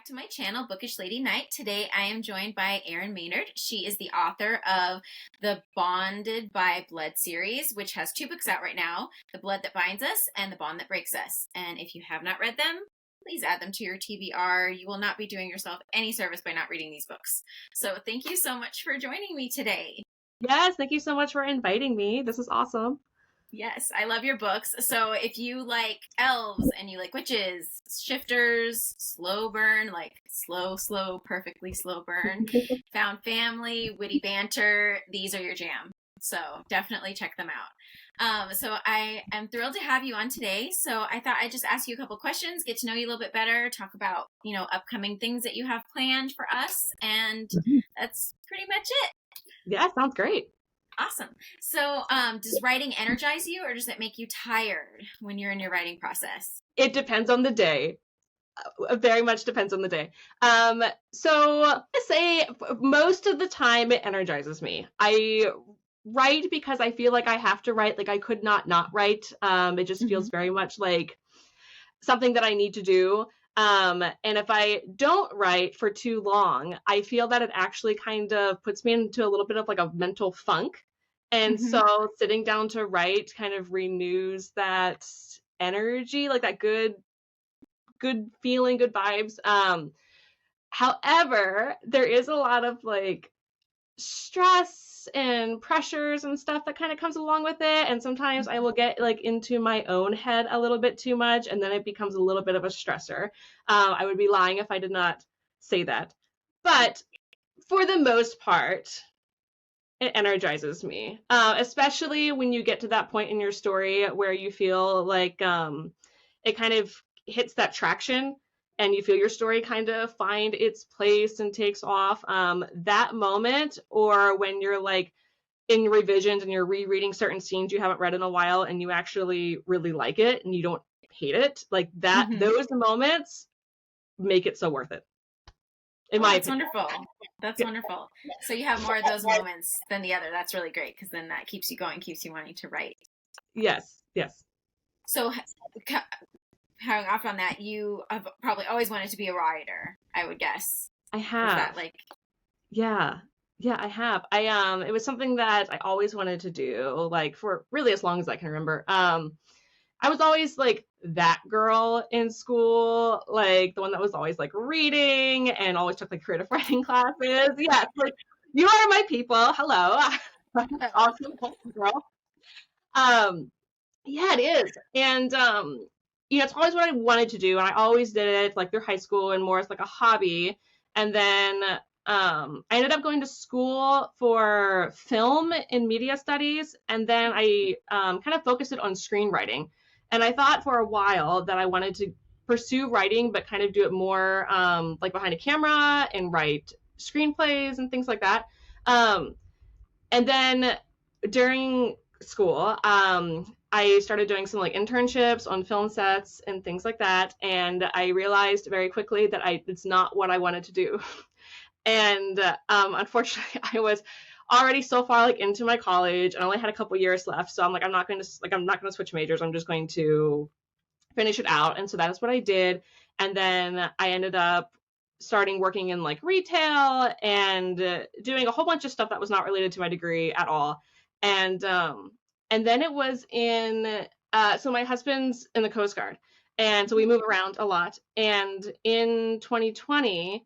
back to my channel, Bookish Lady Night. Today I am joined by Erin Mainord. She is the author of the Bonded by Blood series, which has 2 books out right now, The Blood That Binds Us and The Bond That Breaks Us. And if you have not read them, please add them to your TBR. You will not be doing yourself any service by not reading these books. So thank you so much for joining me today. Yes, thank you so much for inviting me. This is awesome. Yes, I love your books. So if you like elves and you like witches, shifters, slow burn, like slow, perfectly slow burn, found family, witty banter, these are your jam. So definitely check them out. So I am thrilled to have you on today. So I thought I'd just ask you a couple questions, get to know you a little bit better, talk about, upcoming things that you have planned for us. And that's pretty much it. Yeah, sounds great. Awesome. So does writing energize you, or does it make you tired when you're in your writing process? It depends on the day. Very much depends on the day. So I say most of the time it energizes me. I write because I feel like I have to write. Like I could not write. It just feels very much like something that I need to do. And if I don't write for too long, I feel that it actually kind of puts me into a little bit of like a mental funk. And so sitting down to write kind of renews that energy, like that good feeling, good vibes. However, there is a lot of like stress and pressures and stuff that kind of comes along with it, and sometimes I will get like into my own head a little bit too much, and then it becomes a little bit of a stressor. I would be lying if I did not say that, but for the most part it energizes me, especially when you get to that point in your story where you feel like it kind of hits that traction and you feel your story kind of find its place and takes off. That moment, or when you're like in revisions and you're rereading certain scenes you haven't read in a while and you actually really like it and you don't hate it, like that, those moments make it so worth it. That's wonderful. That's wonderful. So you have more of those moments than the other. That's really great, because then that keeps you going, keeps you wanting to write. Yes. So having off on that, you have probably always wanted to be a writer, I would guess. I have. Yeah, I have. It was something that I always wanted to do, like for really as long as I can remember. I was always like that girl in school, like the one that was always like reading and always took like creative writing classes. Yeah, like you are my people. Hello. Awesome girl. Yeah, it is. And it's always what I wanted to do, and I always did it like through high school and more as like a hobby. And then I ended up going to school for film and media studies, and then I kind of focused it on screenwriting. And I thought for a while that I wanted to pursue writing, but kind of do it more like behind a camera and write screenplays and things like that. And then during school, I started doing some like internships on film sets and things like that. And I realized very quickly that it's not what I wanted to do. And unfortunately, I was already so far like into my college and I only had a couple years left. So I'm like, I'm not going to switch majors. I'm just going to finish it out. And so that is what I did. And then I ended up starting working in like retail and doing a whole bunch of stuff that was not related to my degree at all. And then it was so my husband's in the Coast Guard, and so we move around a lot. And in 2020,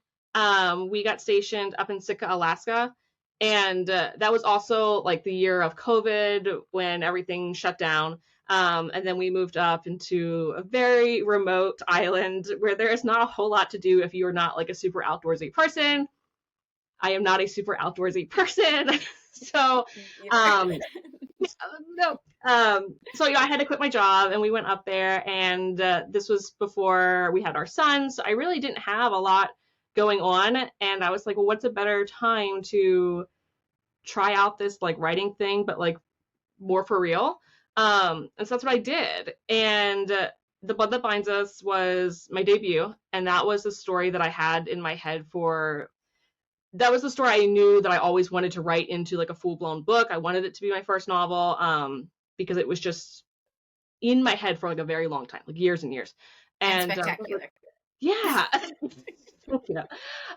we got stationed up in Sitka, Alaska. And that was also like the year of COVID when everything shut down. And then we moved up into a very remote island where there is not a whole lot to do if you're not like a super outdoorsy person. I am not a super outdoorsy person. So, no. So I had to quit my job and we went up there, and this was before we had our son. So I really didn't have a lot going on. And I was like, well, what's a better time to try out this like writing thing, but like more for real? And so that's what I did. And The Blood That Binds Us was my debut. And that was a story that I had in my head that was the story I knew that I always wanted to write into like a full-blown book. I wanted it to be my first novel because it was just in my head for like a very long time, like years and years. And spectacular. Yeah. Yeah.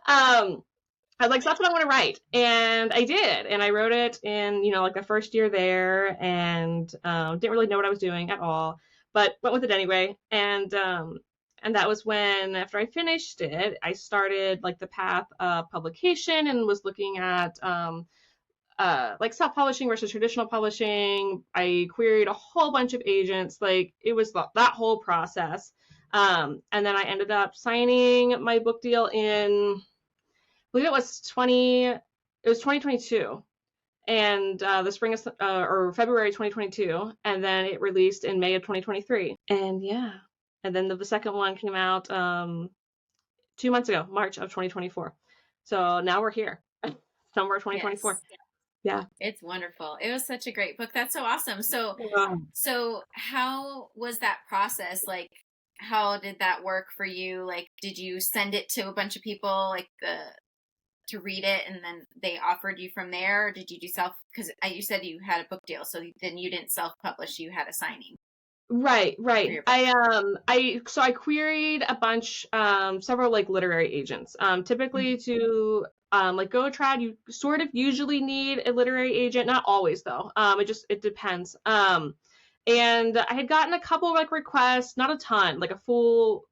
I was like, so that's what I want to write. And I did. And I wrote it in, like the first year there, and didn't really know what I was doing at all, but went with it anyway. And that was when, after I finished it, I started like the path of publication and was looking at like self-publishing versus traditional publishing. I queried a whole bunch of agents. Like it was that whole process. And then I ended up signing my book deal in, believe it was 2022, and the spring of or February 2022, and then it released in May of 2023. And yeah, and then the second one came out 2 months ago, March of 2024. So now we're here, summer 2024. Yes. Yeah, it's wonderful. It was such a great book. That's so awesome. So how was that process? Like, how did that work for you? Like, did you send it to a bunch of people, like to read it, and then they offered you from there? Or did you do because you said you had a book deal, so then you didn't self-publish, you had a signing? Right. I queried a bunch, several like literary agents. Typically to like go trad, you sort of usually need a literary agent, not always though. It depends. And I had gotten a couple like requests, not a ton, like a few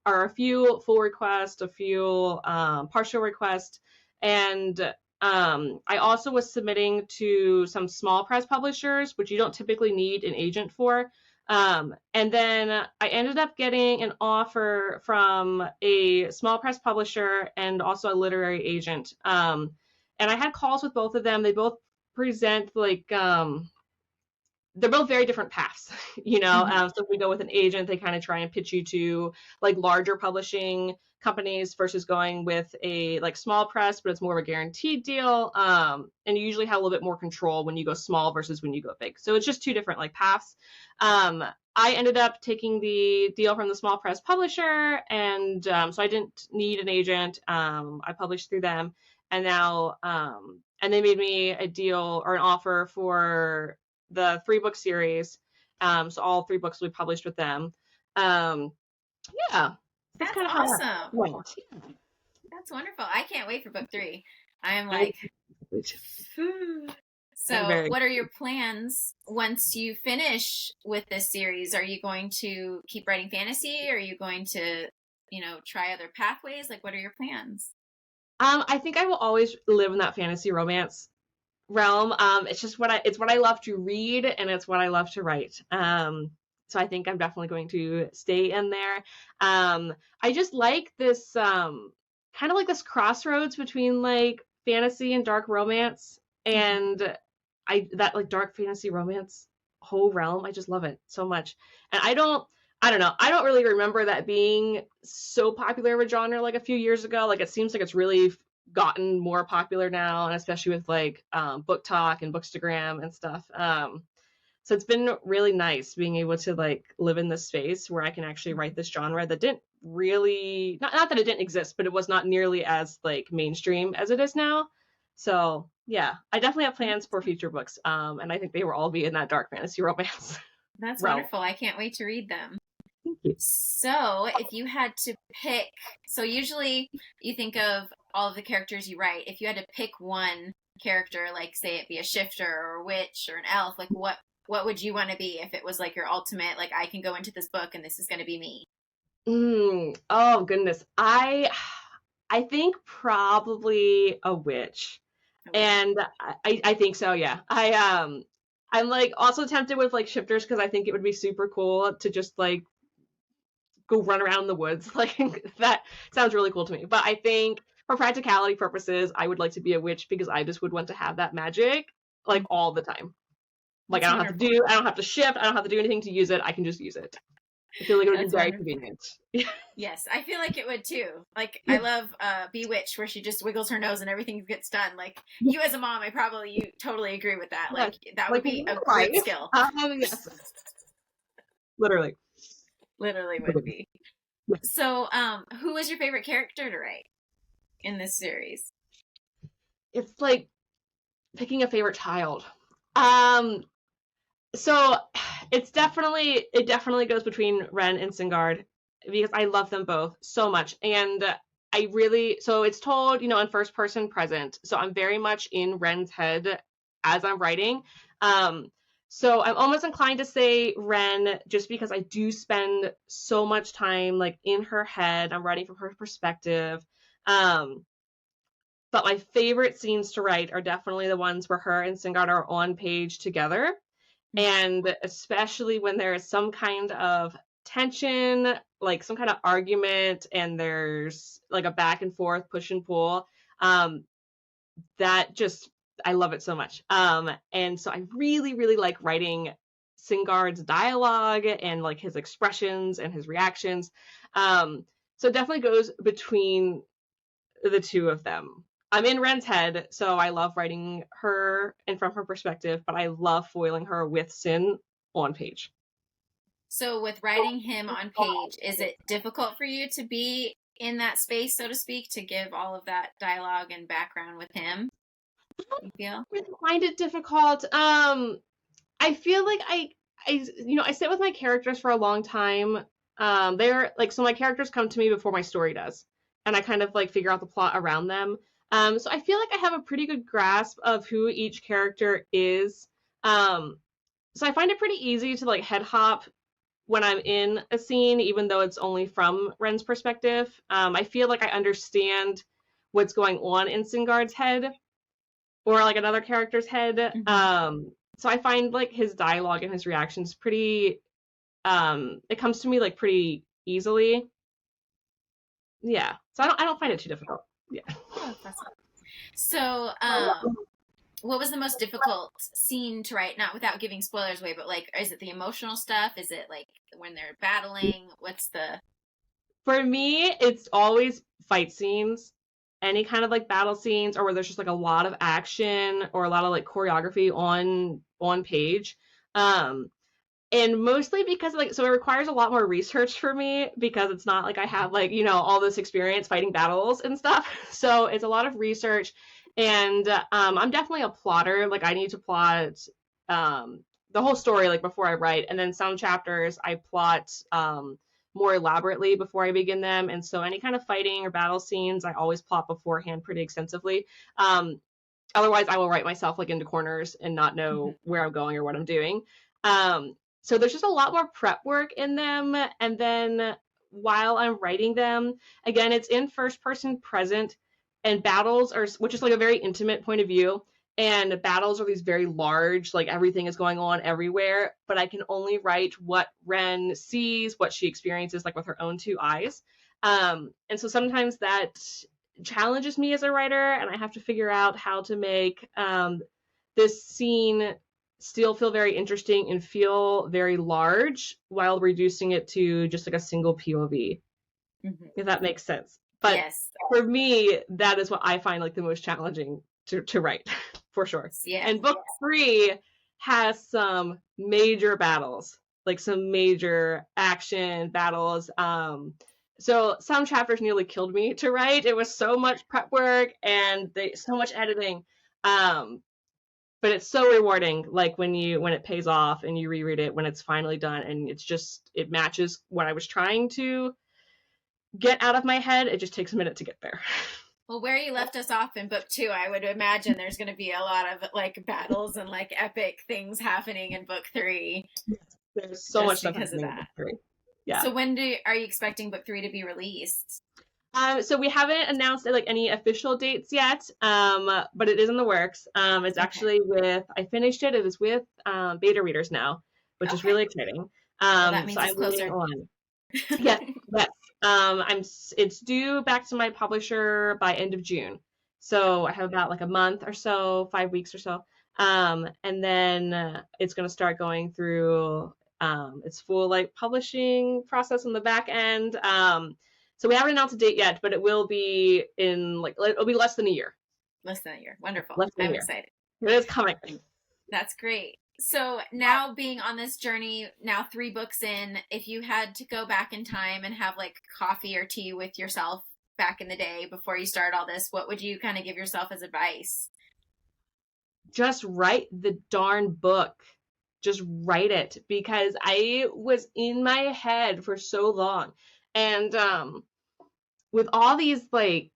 full requests, a few partial requests, and I also was submitting to some small press publishers, which you don't typically need an agent for. And then I ended up getting an offer from a small press publisher and also a literary agent. And I had calls with both of them. They both present like they're both very different paths, so if we go with an agent, they kind of try and pitch you to like larger publishing companies versus going with a like small press, but it's more of a guaranteed deal. And you usually have a little bit more control when you go small versus when you go big. So it's just two different like paths. I ended up taking the deal from the small press publisher, and so I didn't need an agent. I published through them, and now and they made me a deal or an offer for the 3-book series. So all 3 books will be published with them. Yeah. That's kind of awesome. how that went. That's wonderful. I can't wait for book 3. I am like, so what are your plans once you finish with this series? Are you going to keep writing fantasy? Are you going to, try other pathways? Like, what are your plans? I think I will always live in that fantasy romance realm. It's what I love to read, and it's what I love to write. So I think I'm definitely going to stay in there. I just like this kind of like this crossroads between like fantasy and dark romance, and that like dark fantasy romance whole realm. I just love it so much. And I don't know. I don't really remember that being so popular of a genre like a few years ago. Like it seems like it's really gotten more popular now, and especially with like book talk and bookstagram and stuff. So it's been really nice being able to like live in this space where I can actually write this genre that didn't really, not that it didn't exist, but it was not nearly as like mainstream as it is now. So yeah, I definitely have plans for future books. And I think they will all be in that dark fantasy romance. That's wonderful. I can't wait to read them. Thank you. So if you had to pick, so usually you think of all of the characters you write. If you had to pick one character, like say it be a shifter or a witch or an elf, like what would you want to be if it was like your ultimate, like I can go into this book and this is going to be me? Oh goodness. I think probably a witch. And I think so, yeah. I'm like also tempted with like shifters because I think it would be super cool to just like go run around the woods. Like that sounds really cool to me. But I think for practicality purposes, I would like to be a witch because I just would want to have that magic like all the time. Like I don't have to shift, I don't have to do anything to use it. I can just use it. I feel like it would be very convenient. Yes, I feel like it would too. Like I love Bewitched, where she just wiggles her nose and everything gets done. Like you as a mom, you totally agree with that. Like that would be a great skill. Yes. Literally would be. So, who was your favorite character to write in this series? It's like picking a favorite child. So it definitely goes between Ren and Singard because I love them both so much. And so it's told, in first person present. So I'm very much in Ren's head as I'm writing. So I'm almost inclined to say Ren just because I do spend so much time like in her head. I'm writing from her perspective. But my favorite scenes to write are definitely the ones where her and Singard are on page together. And especially when there is some kind of tension, like some kind of argument, and there's like a back and forth, push and pull. That just, I love it so much. And so I really, really like writing Singard's dialogue and like his expressions and his reactions. So it definitely goes between the two of them. I'm in Ren's head, so I love writing her and from her perspective, but I love foiling her with Sin on page. So with writing him on page, is it difficult for you to be in that space, so to speak, to give all of that dialogue and background with him? You feel? I find it difficult. I feel like I sit with my characters for a long time. They're like, so my characters come to me before my story does, and I kind of like figure out the plot around them. So I feel like I have a pretty good grasp of who each character is. So I find it pretty easy to like head hop when I'm in a scene, even though it's only from Ren's perspective. I feel like I understand what's going on in Singard's head or like another character's head. So I find like his dialogue and his reactions pretty, it comes to me like pretty easily. Yeah. So I don't find it too difficult. Yeah. Oh, so, what was the most difficult scene to write? Not without giving spoilers away, but like, is it the emotional stuff? Is it like when they're battling? What's the... For me, it's always fight scenes. Any kind of like battle scenes, or where there's just like a lot of action or a lot of like choreography on page. And mostly because like, so it requires a lot more research for me because it's not like I have like, all this experience fighting battles and stuff. So it's a lot of research, and I'm definitely a plotter. Like I need to plot the whole story like before I write, and then some chapters I plot more elaborately before I begin them. And so any kind of fighting or battle scenes I always plot beforehand pretty extensively. Otherwise I will write myself like into corners and not know where I'm going or what I'm doing. So there's just a lot more prep work in them. And then while I'm writing them, again, it's in first person present, and battles are, which is like a very intimate point of view. And battles are these very large, like everything is going on everywhere, but I can only write what Ren sees, what she experiences, like with her own two eyes. And so sometimes that challenges me as a writer, and I have to figure out how to make this scene still feel very interesting and feel very large while reducing it to just like a single POV, if that makes sense. But yes, for me, that is what I find like the most challenging to write, for sure. Yeah. And book 3 has some major battles, like some major action battles. So some chapters nearly killed me to write. It was so much prep work and so much editing. But it's so rewarding, like when it pays off and you reread it when it's finally done, and it matches what I was trying to get out of my head. It just takes a minute to get there. Well, where you left us off in book 2, I would imagine there's going to be a lot of like battles and like epic things happening in book 3. There's so much stuff because of that. In book 3. Yeah. So when are you expecting book 3 to be released? So we haven't announced like any official dates yet, but it is in the works. It's actually I finished it. It is with beta readers now, which is really exciting. Well, that means so it's I'm closer. On. Yes. It's due back to my publisher by end of June. So I have about like a month or so, 5 weeks or so. And then it's going to start going through its full like publishing process on the back end. So we haven't announced a date yet, but it will be it'll be less than a year. Less than a year. Wonderful. I'm excited. It is coming. That's great. So now being on this journey, now 3 books in, if you had to go back in time and have like coffee or tea with yourself back in the day before you started all this, what would you kind of give yourself as advice? Just write the darn book. Just write it, because I was in my head for so long. And with all these, like,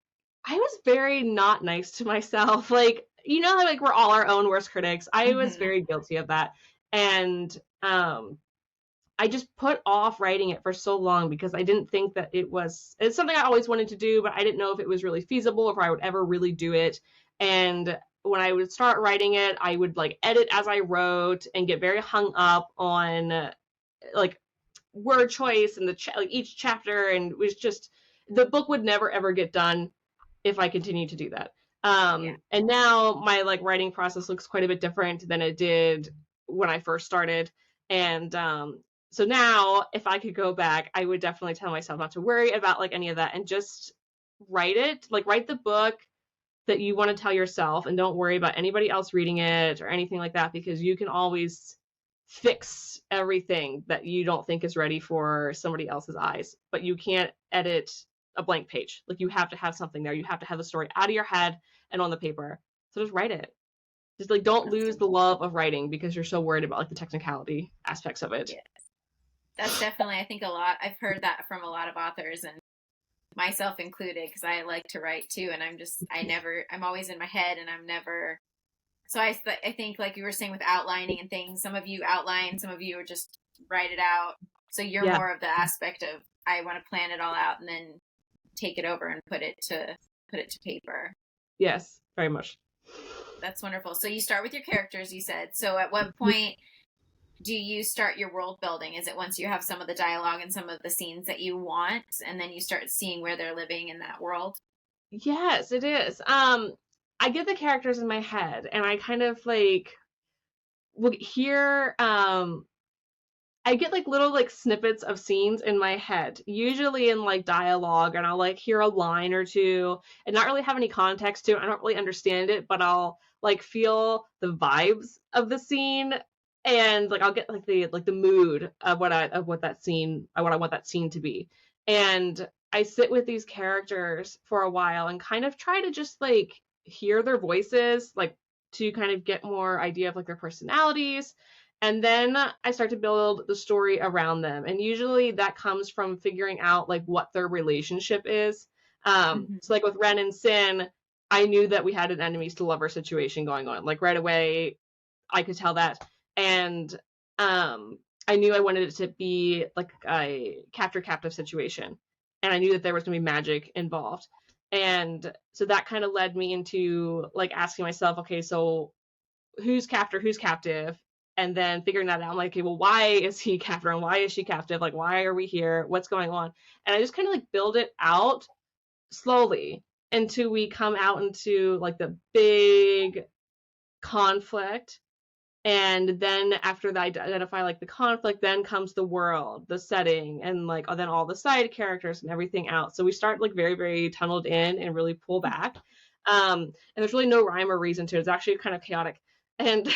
I was very not nice to myself. Like, you know how, like, we're all our own worst critics. I was Mm-hmm. very guilty of that. And I just put off writing it for so long because I didn't think that it's something I always wanted to do, but I didn't know if it was really feasible, if I would ever really do it. And when I would start writing it, I would like edit as I wrote and get very hung up on like word choice and like each chapter, and it was just the book would never ever get done if I continued to do that. Yeah. And now my like writing process looks quite a bit different than it did when I first started. And so now if I could go back, I would definitely tell myself not to worry about like any of that and just write it, like write the book that you want to tell yourself, and don't worry about anybody else reading it or anything like that, because you can always fix everything that you don't think is ready for somebody else's eyes, but you can't edit a blank page. Like, you have to have something there. You have to have the story out of your head and on the paper. So just write it. Just like don't lose the love of writing because you're so worried about like the technicality aspects of it. Yeah. That's definitely, I think, a lot. I've heard that from a lot of authors, and myself included, because I like to write too, and I'm always in my head, and I'm never. So I think, like you were saying with outlining and things, some of you outline, some of you are just write it out. So you're Yeah. more of the aspect of I want to plan it all out and then take it over and put it to paper. Yes, very much. That's wonderful. So you start with your characters, you said. So at what point do you start your world building? Is it once you have some of the dialogue and some of the scenes that you want, and then you start seeing where they're living in that world? Yes, it is. I get the characters in my head and I kind of like would hear I get like little like snippets of scenes in my head, usually in like dialogue, and I'll like hear a line or two and not really have any context to it. I don't really understand it, but I'll like feel the vibes of the scene, and like I'll get like the mood of what I want that scene to be. And I sit with these characters for a while and kind of try to just like hear their voices, like to kind of get more idea of like their personalities, and then I start to build the story around them. And usually that comes from figuring out like what their relationship is. Mm-hmm. So like with Ren and Sin, I knew that we had an enemies to lover situation going on. Like right away, I could tell that. And I knew I wanted it to be like a captor captive situation. And I knew that there was going to be magic involved. And so that kind of led me into like asking myself, okay, so who's captor, who's captive, and then figuring that out. I'm like, okay, well, why is he captor and why is she captive? Like, why are we here? What's going on? And I just kind of like build it out slowly until we come out into like the big conflict. And then after that, I identify like the conflict, then comes the world, the setting, and like then all the side characters and everything out. So we start like very, very tunneled in and really pull back. And there's really no rhyme or reason to it. It's actually kind of chaotic. And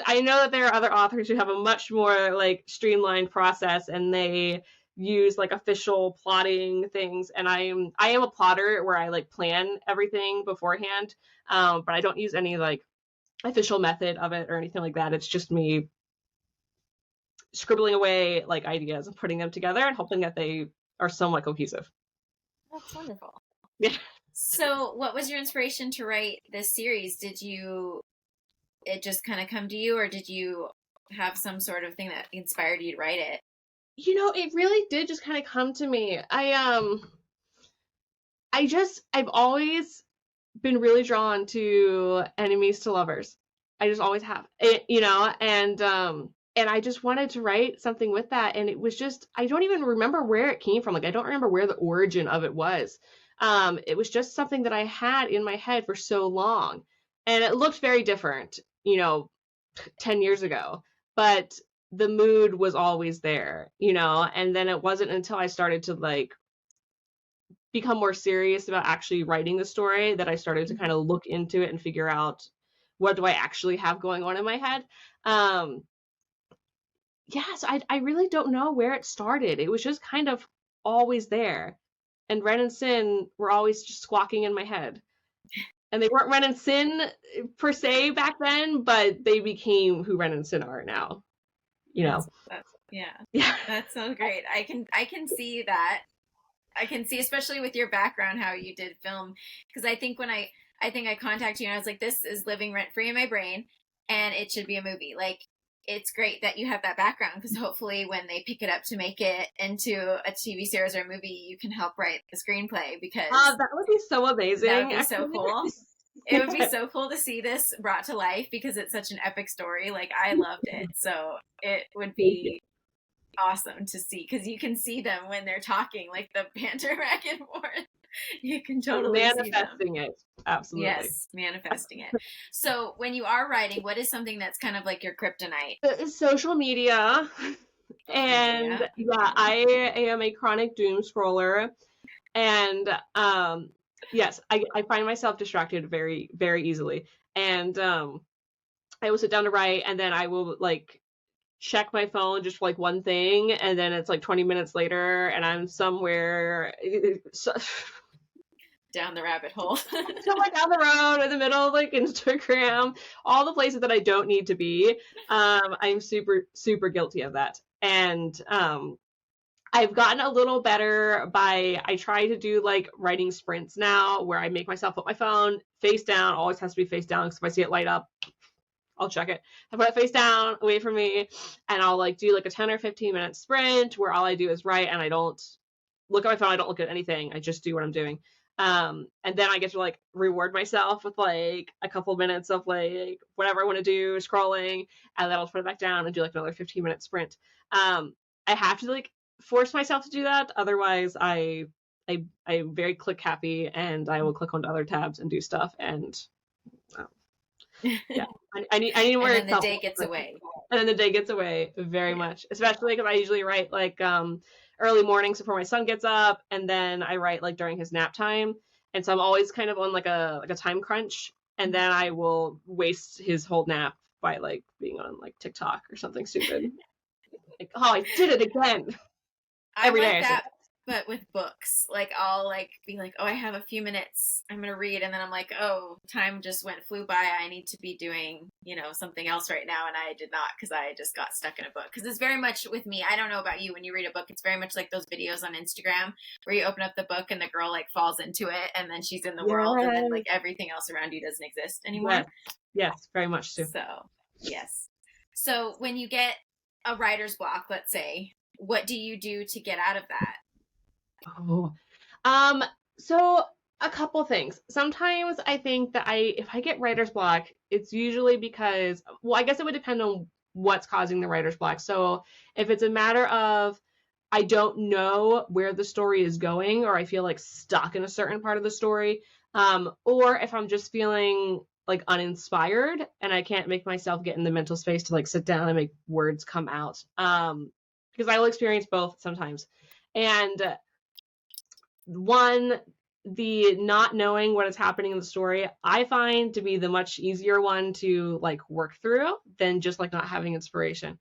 I know that there are other authors who have a much more like streamlined process, and they use like official plotting things. And I am a plotter where I like plan everything beforehand, but I don't use any like official method of it or anything like that. It's just me scribbling away like ideas and putting them together and hoping that they are somewhat cohesive. That's wonderful. Yeah. So what was your inspiration to write this series? It just kind of come to you, or did you have some sort of thing that inspired you to write it? You know, it really did just kind of come to me. I've always been really drawn to enemies to lovers. I just always have. And I just wanted to write something with that, and it was just I don't even remember where it came from. Like I don't remember where the origin of it was. It was just something that I had in my head for so long, and it looked very different, 10 years ago, but the mood was always there, and then it wasn't until I started to like become more serious about actually writing the story that I started to kind of look into it and figure out what do I actually have going on in my head. So I really don't know where it started. It was just kind of always there. And Ren and Sin were always just squawking in my head. And they weren't Ren and Sin per se back then, but they became who Ren and Sin are now. Yeah. That's so great. I can see that. I can see, especially with your background, how you did film. Because I think I think I contacted you and I was like, this is living rent free in my brain, and it should be a movie. Like, it's great that you have that background because hopefully when they pick it up to make it into a TV series or a movie, you can help write the screenplay because That would be so amazing. that would be so cool. It would be Yeah. so cool to see this brought to life because it's such an epic story. Like, I loved it. So it would Thank you. be awesome to see because you can see them when they're talking, like the banter back and forth. You can totally see them. Manifesting it. Absolutely. Yes, manifesting it. So when you are writing, what is something that's kind of like your kryptonite? Social media. And Media. yeah, I am a chronic doom scroller. And yes, I find myself distracted very, very easily. And I will sit down to write and then I will like check my phone just for like one thing and then it's like 20 minutes later and I'm somewhere Down the rabbit hole. somewhere down the road in the middle of like Instagram, all the places that I don't need to be. I'm super, super guilty of that. And I've gotten a little better I try to do like writing sprints now where I make myself put my phone face down, always has to be face down because if I see it light up, I'll check it. I put it face down away from me and I'll like do like a 10 or 15-minute sprint where all I do is write and I don't look at my phone, I don't look at anything. I just do what I'm doing. And then I get to like reward myself with like a couple minutes of like whatever I want to do, scrolling, and then I'll put it back down and do like another 15-minute sprint. I have to like force myself to do that. Otherwise I'm very click happy and I will click onto other tabs and do stuff and yeah. I need more. And then the day gets away. And then the day gets away very much, especially because I usually write like early mornings before my son gets up, and then I write like during his nap time, and so I'm always kind of on like a time crunch, and then I will waste his whole nap by like being on like TikTok or something stupid. Like, oh, I did it again. I'm Every like day. that, but with books. Like, I'll like be like, oh, I have a few minutes, I'm gonna read, and then I'm like, oh, time just flew by. I need to be doing, something else right now, and I did not because I just got stuck in a book. Because it's very much with me. I don't know about you. When you read a book, it's very much like those videos on Instagram where you open up the book and the girl like falls into it, and then she's in the world, and then like everything else around you doesn't exist anymore. Yes, very much so. So yes. So when you get a writer's block, let's say, what do you do to get out of that? Oh, so a couple things. Sometimes I think that if I get writer's block, it's usually because, well, I guess it would depend on what's causing the writer's block. So if it's a matter of I don't know where the story is going, or I feel like stuck in a certain part of the story, or if I'm just feeling like uninspired and I can't make myself get in the mental space to like sit down and make words come out, because I will experience both sometimes. And one, the not knowing what is happening in the story, I find to be the much easier one to like work through than just like not having inspiration.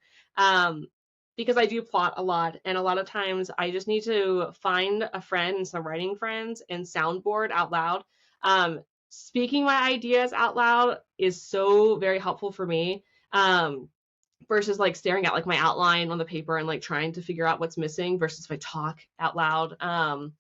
Because I do plot a lot, and a lot of times I just need to find a friend and some writing friends and soundboard out loud. Speaking my ideas out loud is so very helpful for me. Versus like staring at like my outline on the paper and like trying to figure out what's missing versus if I talk out loud.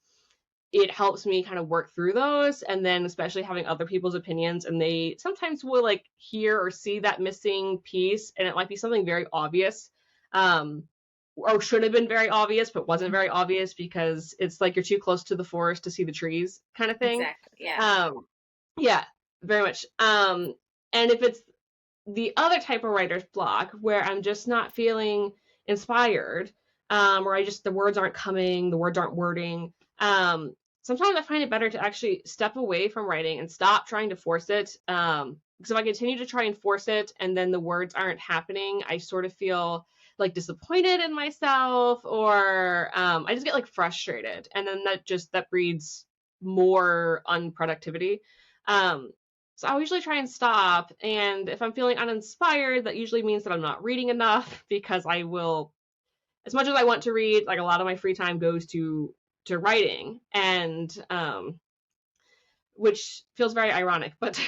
It helps me kind of work through those, and then especially having other people's opinions, and they sometimes will like hear or see that missing piece, and it might be something very obvious, or should have been very obvious but wasn't very obvious because it's like you're too close to the forest to see the trees kind of thing. Exactly. Yeah. Yeah, very much. And if it's the other type of writer's block where I'm just not feeling inspired, or the words aren't coming, the words aren't wording, sometimes I find it better to actually step away from writing and stop trying to force it. Because if I continue to try and force it and then the words aren't happening, I sort of feel like disappointed in myself, or I just get like frustrated, and then that breeds more unproductivity. So I'll usually try and stop, and if I'm feeling uninspired, that usually means that I'm not reading enough, because I will, as much as I want to read, like a lot of my free time goes to writing, and which feels very ironic, but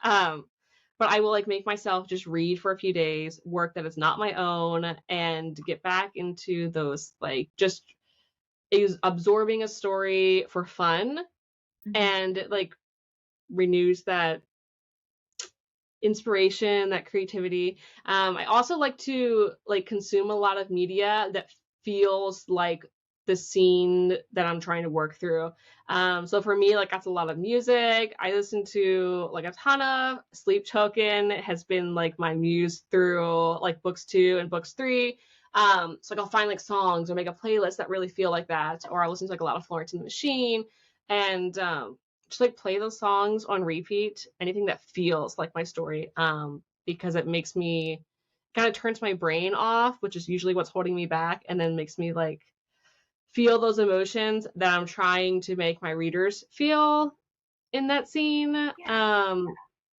I will like make myself just read for a few days, work that is not my own, and get back into those like just is absorbing a story for fun, and it, like, renews that inspiration, that creativity. I also like to, like, consume a lot of media that feels like the scene that I'm trying to work through. So for me, like, that's a lot of music. I listen to, like, a ton of Sleep Token has been, like, my muse through, like, books 2 and books 3. So, like, I'll find, like, songs or make a playlist that really feel like that, or I listen to, like, a lot of Florence and the Machine, and just, like, play those songs on repeat, anything that feels like my story, because it makes me, kind of turns my brain off, which is usually what's holding me back, and then makes me, like, feel those emotions that I'm trying to make my readers feel in that scene. And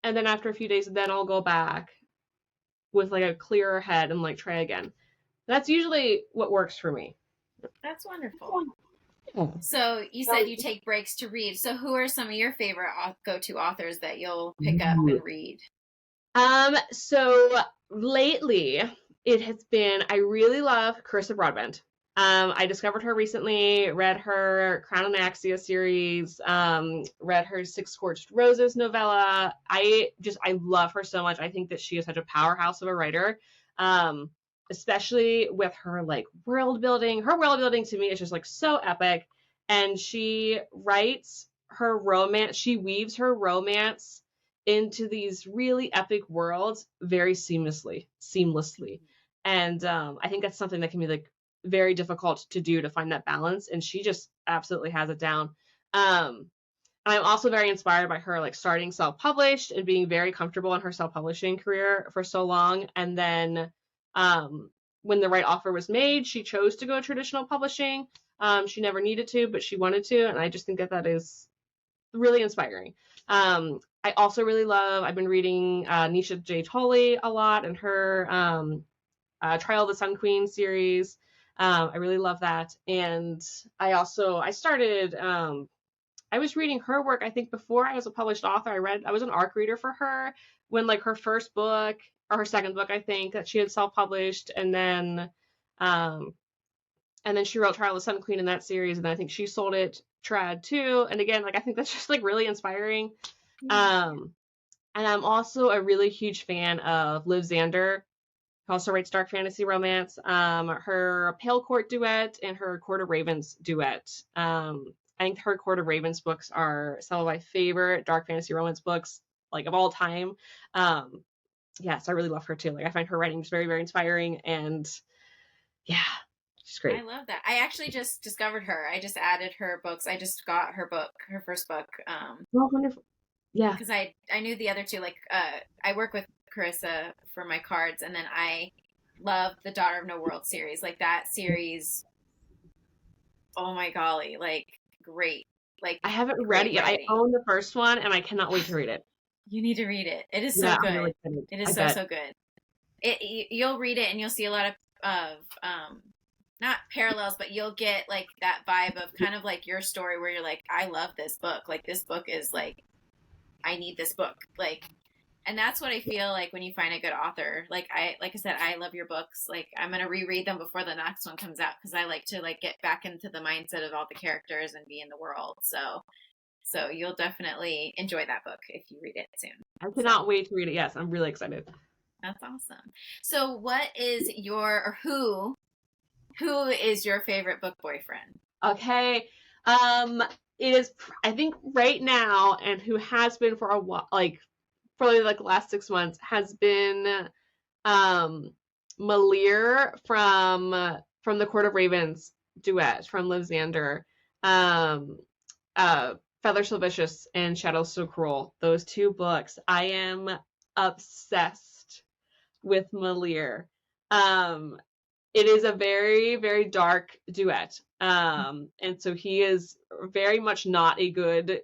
then after a few days, then I'll go back with, like, a clearer head and, like, try again. That's usually what works for me. That's wonderful. So you said you take breaks to read. So who are some of your favorite go-to authors that you'll pick up and read? So lately it has been, I really love Carissa Broadbent. I discovered her recently, read her Crown and Axia series, read her Six Scorched Roses novella. I love her so much. I think that she is such a powerhouse of a writer. Especially with her, like, world building. Her world building to me is just, like, so epic. And she writes her romance, she weaves her romance into these really epic worlds very seamlessly. And I think that's something that can be, like, very difficult to do, to find that balance. And she just absolutely has it down. I'm also very inspired by her, like, starting self-published and being very comfortable in her self-publishing career for so long. And then when the right offer was made, she chose to go traditional publishing. She never needed to, but she wanted to. And I just think that that is really inspiring. I also really love, I've been reading Nisha J. Tolley a lot, and her Trial of the Sun Queen series. I really love that. And I started, I was reading her work, I think, before I was a published author. I was an ARC reader for her when, like, her first book, or her second book, I think, that she had self-published, and then she wrote Trial of the Sun Queen in that series, and then I think she sold it trad too. And again, like, I think that's just, like, really inspiring. And I'm also a really huge fan of Liv Zander, who also writes dark fantasy romance. Her Pale Court duet and her Court of Ravens duet. I think her Court of Ravens books are some of my favorite dark fantasy romance books, like, of all time. So I really love her too. Like, I find her writing just very, very inspiring, and yeah, she's great. I love that. I actually just discovered her. I just added her books. I just got her book, her first book. Oh, wonderful. Yeah. Because I knew the other two. Like, I work with Carissa for my cards, and then I love the Daughter of No World series. Like, that series, oh my golly, like, great. Like, I haven't read it yet. I own the first one, and I cannot wait to read it. You need to read it. It is so good. Really it is so good. You'll read it and you'll see a lot of not parallels, but you'll get, like, that vibe of kind of like your story, where you're like, I love this book. Like, this book is, like, I need this book. Like, and that's what I feel like when you find a good author. Like I said, I love your books. Like, I'm going to reread them before the next one comes out, because I like to, like, get back into the mindset of all the characters and be in the world. So you'll definitely enjoy that book if you read it soon. I cannot wait to read it. Yes, I'm really excited. That's awesome. So what is who is your favorite book boyfriend? Okay. It is, I think right now, and who has been for a while, like, probably, like, the last 6 months, has been Malir from the Court of Ravens duet from Liv Zander. Feather So Vicious and Shadow So Cruel. Those 2 books. I am obsessed with Malir. It is a very, very dark duet. And so he is very much not a good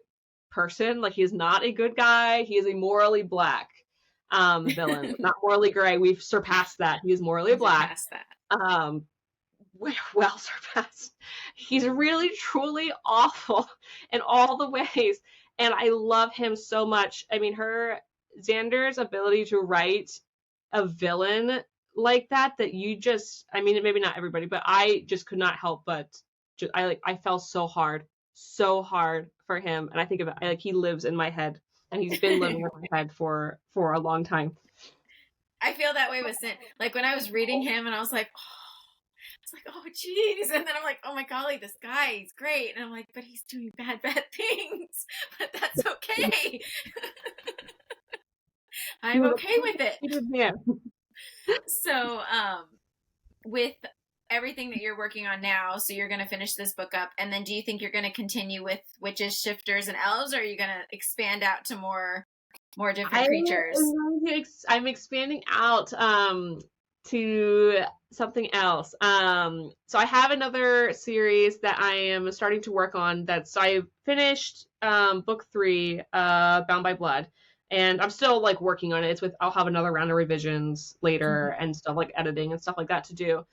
person. Like, he is not a good guy. He is a morally black villain. Not morally gray. We've surpassed that. He is morally black. Well surpassed. He's really, truly awful in all the ways. And I love him so much. I mean, Xander's ability to write a villain like that you just, I mean, maybe not everybody, but I just could not help but I fell so hard for him, and I think about like he lives in my head, and he's been living in my head for a long time. I feel that way with Sin. Like when I was reading him, and I was like, oh, geez. And then I'm like, oh my golly, this guy, he's great. And I'm like, but he's doing bad things. But that's okay. I'm okay with it. Yeah. So, with everything that you're working on now, so you're going to finish this book up, and then do you think you're going to continue with witches, shifters, and elves, or are you going to expand out to more different creatures? I'm expanding out to something else. So I have another series that I am starting to work on. I finished book 3, Bound by Blood, and I'm still like working on it. I'll have another round of revisions later and stuff like editing and stuff like that to do.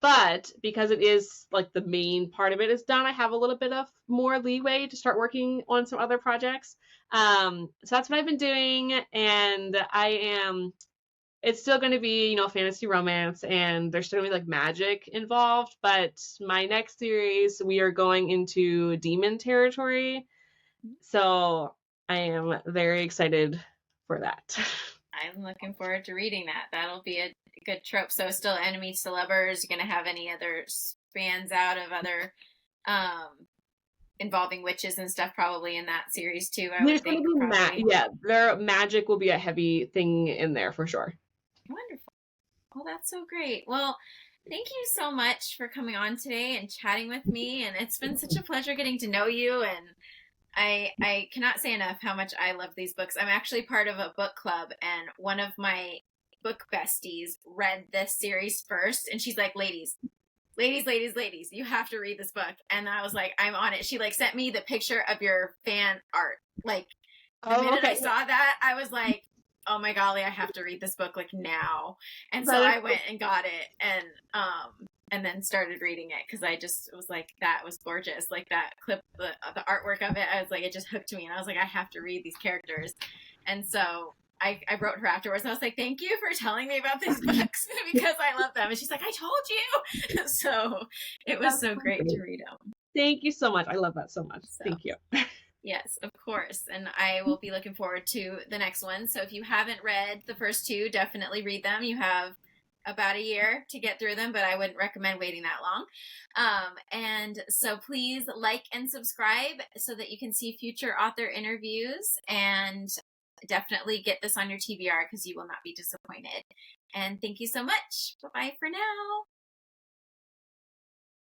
But because it is like the main part of it is done, I have a little bit of more leeway to start working on some other projects. So that's what I've been doing, and it's still going to be, fantasy romance, and there's still going to be like magic involved, but my next series, we are going into demon territory. So I am very excited for that. I'm looking forward to reading that. That'll be a good trope. So still enemies to lovers. You're going to have any other spans out of other involving witches and stuff probably in that series too, I would think. Their magic will be a heavy thing in there for sure. Wonderful. Well, that's so great. Well, thank you so much for coming on today and chatting with me. And it's been such a pleasure getting to know you. And I cannot say enough how much I love these books. I'm actually part of a book club, and one of my book besties read this series first, and she's like, ladies, you have to read this book. And I was like, I'm on it. She like sent me the picture of your fan art. Like the minute I saw that, I was like, oh my golly, I have to read this book like now. And so I went and got it, and then started reading it because I just was like, that was gorgeous. Like that clip, the artwork of it, I was like, it just hooked me, and I was like, I have to read these characters. And so I wrote her afterwards, and I was like, thank you for telling me about these books because I love them. And she's like, I told you. So it was so great to read them. Thank you so much. I love that so much. Thank you. Yes, of course. And I will be looking forward to the next one. So if you haven't read the first 2, definitely read them. You have about a year to get through them, but I wouldn't recommend waiting that long. And so please like and subscribe so that you can see future author interviews, and definitely get this on your TBR because you will not be disappointed. And thank you so much. Bye-bye for now.